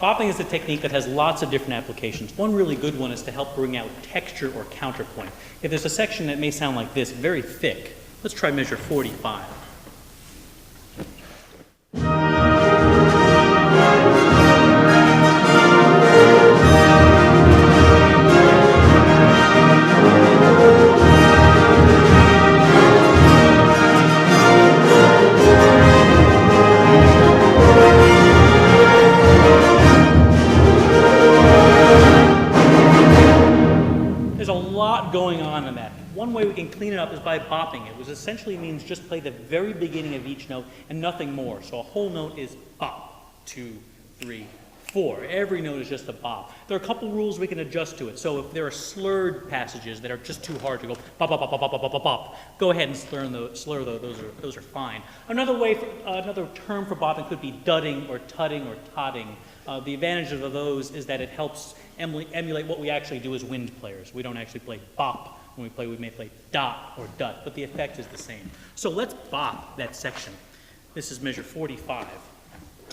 Bopping is a technique that has lots of different applications. One really good one is to help bring out texture or counterpoint. If there's a section that may sound like this, very thick, let's try measure 45. Going on in that. One way we can clean it up is by bopping it, which essentially means just play the very beginning of each note and nothing more. So a whole note is bop, 2, 3, 4. Every note is just a bop. There are a couple rules we can adjust to it. So if there are slurred passages that are just too hard to go bop, bop, bop, bop, bop, bop, bop, bop, go ahead and slur those. Those are fine. Another term for bopping could be dudding or tutting or totting. The advantage of those is that it helps emulate what we actually do as wind players. We don't actually play bop when we play. We may play dot or dut, but the effect is the same. So let's bop that section. This is measure 45.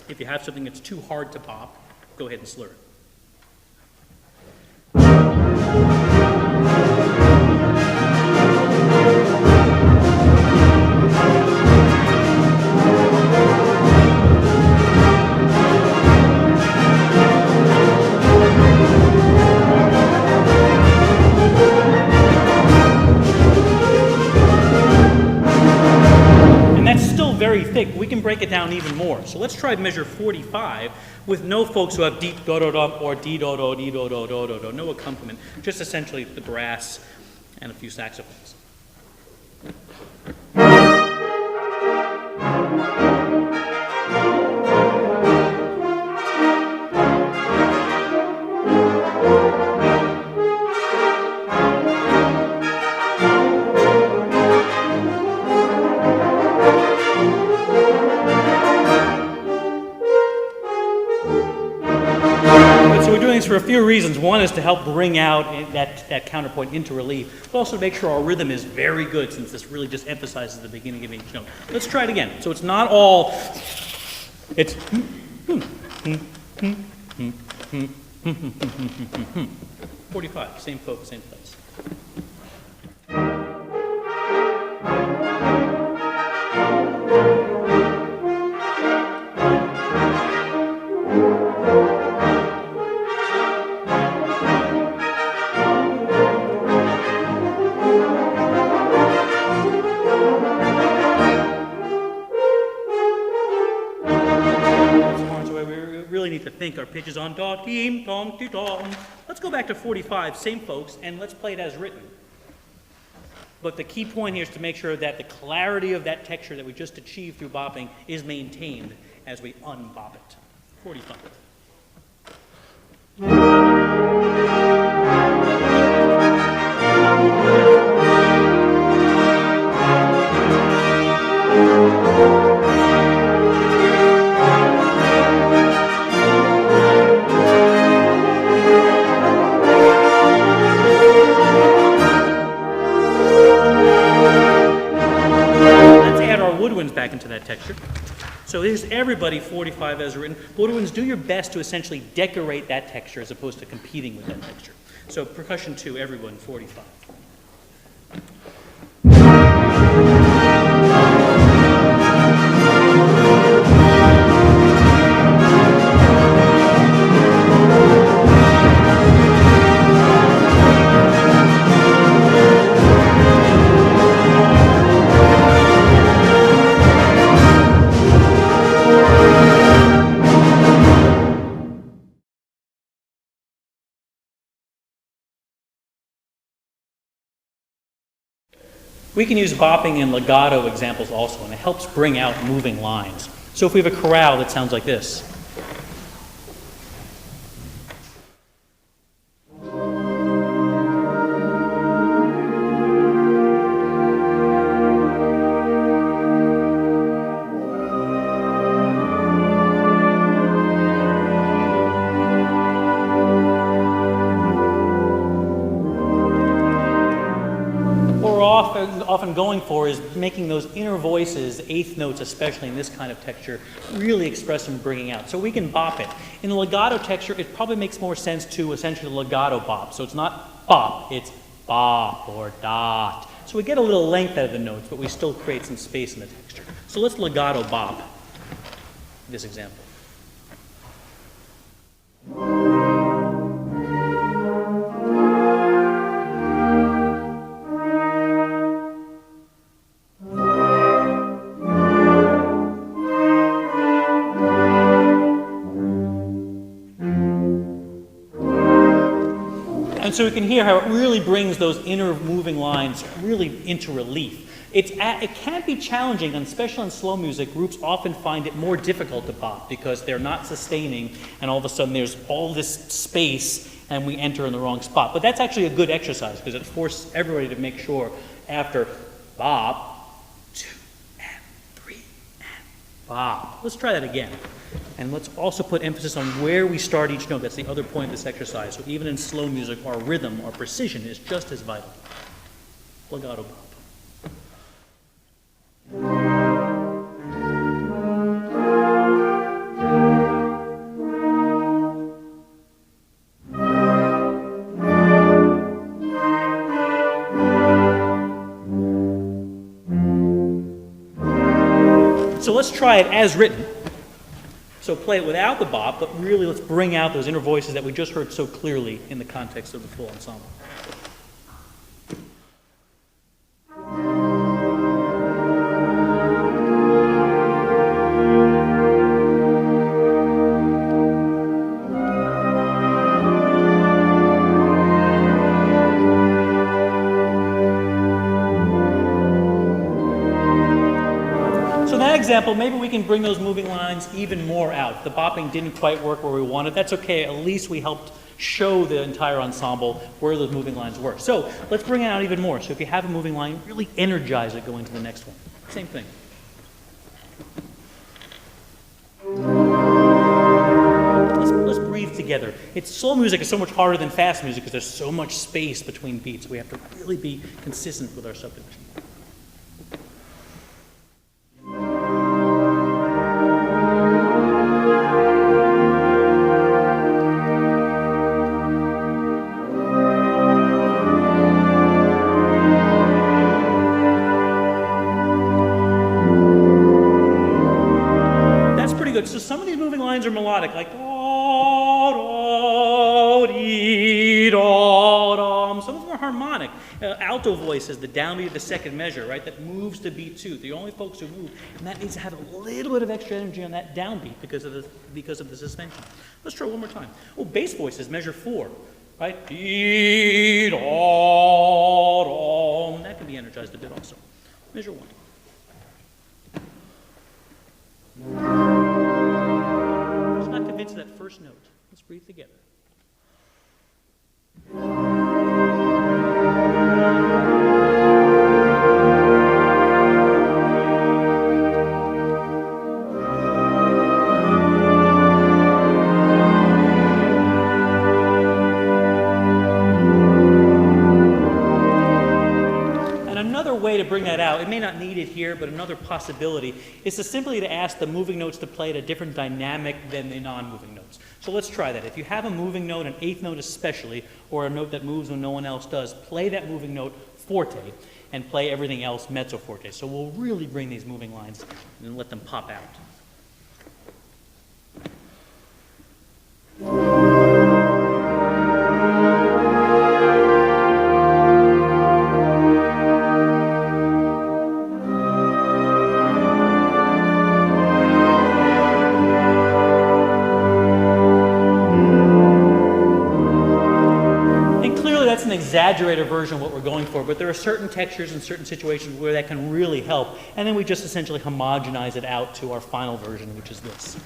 If you have something that's too hard to bop, go ahead and slur it. Very thick, we can break it down even more. So let's try measure 45 with no folks who have deep do do do or dee do do dee do do do do do, no accompaniment, just essentially the brass and a few saxophones. For a few reasons. One is to help bring out that counterpoint into relief, but also to make sure our rhythm is very good, since this really just emphasizes the beginning of each note. Let's try it again. So it's not all, it's 45, same focus, same place. Our pitch is on da, team, tom, ti, tom. Let's go back to 45, same folks, and let's play it as written. But the key point here is to make sure that the clarity of that texture that we just achieved through bopping is maintained as we unbop it. 45. Back into that texture. So here's everybody 45 as written. Woodwinds, do your best to essentially decorate that texture as opposed to competing with that texture. So percussion 2, everyone 45. We can use bopping and legato examples also, and it helps bring out moving lines. So if we have a chorale that sounds like this. often I'm going for is making those inner voices, eighth notes especially in this kind of texture, really express and bringing out. So we can bop it. In the legato texture, it probably makes more sense to essentially legato bop. So it's not bop, it's bop or dot. So we get a little length out of the notes, but we still create some space in the texture. So let's legato bop this example. And so we can hear how it really brings those inner moving lines really into relief. It can be challenging, and especially in slow music, groups often find it more difficult to bop because they're not sustaining, and all of a sudden there's all this space and we enter in the wrong spot. But that's actually a good exercise because it forces everybody to make sure after bop, 2 and 3 and bop. Let's try that again. And let's also put emphasis on where we start each note. That's the other point of this exercise. So even in slow music, our rhythm, our precision is just as vital. Legato bop. So let's try it as written. So play it without the bop, but really let's bring out those inner voices that we just heard so clearly in the context of the full ensemble. Example, maybe we can bring those moving lines even more out. The bopping didn't quite work where we wanted. That's okay. At least we helped show the entire ensemble where those moving lines were. So let's bring it out even more. So if you have a moving line, really energize it going to the next one. Same thing. Let's breathe together. Slow music is so much harder than fast music because there's so much space between beats. We have to really be consistent with our subdivision. So some of these moving lines are melodic, like da, da, dee, da, da. Some of them are harmonic. Alto voice is the downbeat of the second measure, right? That moves to beat 2. The only folks who move, and that needs to have a little bit of extra energy on that downbeat because of the suspension. Let's try one more time. Oh, bass voice is measure 4, right? Dee, da, da. That can be energized a bit also. Measure 1. To that first note. Let's breathe together. And another way to bring that out, it may not need it here, but another possibility is to simply ask the moving notes to play at a different dynamic than the non-moving notes. So let's try that. If you have a moving note, an eighth note especially, or a note that moves when no one else does, play that moving note forte and play everything else mezzo forte. So we'll really bring these moving lines and let them pop out. That's an exaggerated version of what we're going for, but there are certain textures and certain situations where that can really help. And then we just essentially homogenize it out to our final version, which is this.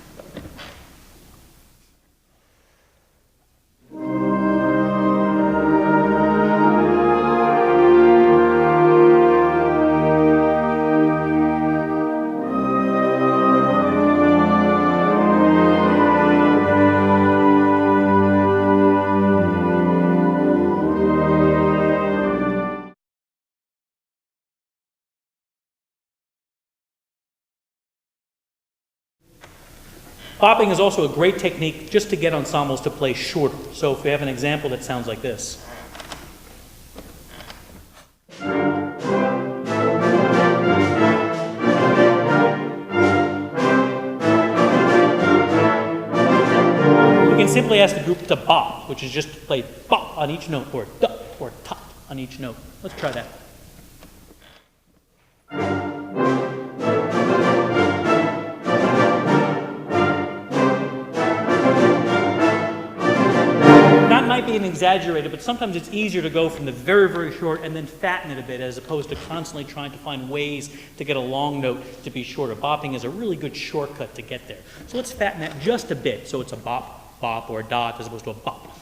Bopping is also a great technique just to get ensembles to play shorter. So if we have an example that sounds like this. You can simply ask the group to bop, which is just to play bop on each note, or dup, or top on each note. Let's try that. That might be an exaggerated, but sometimes it's easier to go from the very, very short and then fatten it a bit, as opposed to constantly trying to find ways to get a long note to be shorter. Bopping is a really good shortcut to get there. So let's fatten that just a bit, so it's a bop, bop, or a dot, as opposed to a bop.